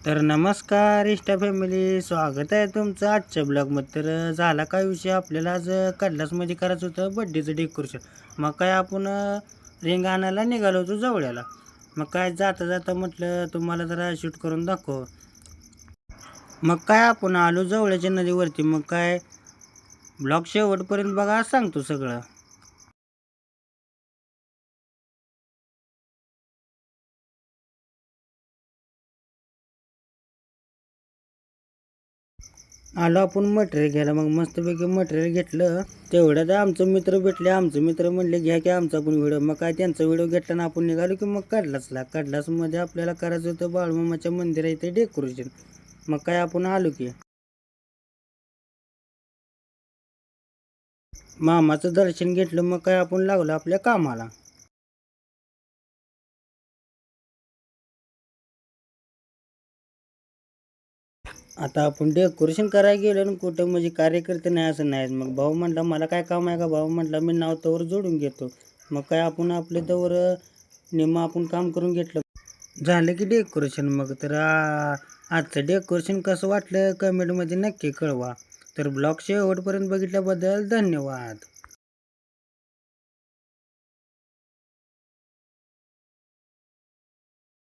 तर नमस्कार इष्टा फॅमिली, स्वागत आहे तुमचं आजच्या ब्लॉगमध्ये. तर झाला काय विषय, आपल्याला आज कडलासमध्ये करायचं होतं बड्डेचं डेकोरेशन. मग काय आपण रिंग आणायला निघालो होतो जवळ्याला. मग काय जाता जाता म्हटलं तुम्हाला जरा शूट करून दाखव. मग काय आपण आलो जवळच्या नदीवरती. मग काय ब्लॉग शेवटपर्यंत बघा, सांगतो सगळं. आलो आपण मटेरियल घ्यायला. मग मस्तपैकी मटेरियल घेतलं. तेवढ्यात आमचं मित्र भेटले. आमचे मित्र म्हणले घ्या की आमचा पण व्हिडिओ. मग काय त्यांचा व्हिडिओ घेतला ना आपण निघालो की मग कडलासमध्ये आपल्याला करायचं होतं बाळूमामाच्या मंदिरा इथे डेकोरेशन. मग काय आपण आलो की मामाचं दर्शन घेतलं. मग काय आपण लागलो आपल्या कामाला. आता आपण डेकोरेशन करायला गेलो आणि कुठं म्हणजे कार्यकर्ते नाही असं नाही. मग भाऊ म्हटला मला काय काम आहे का. भाऊ म्हटला मी नाव तवर जोडून घेतो. मग काय आपण आपले तवर निम्मं आपण काम करून घेतलं. झालं की डेकोरेशन. मग तर आजचं डेकोरेशन कसं वाटलं कमेंटमध्ये नक्की कळवा. तर ब्लॉग शेवटपर्यंत बघितल्याबद्दल धन्यवाद.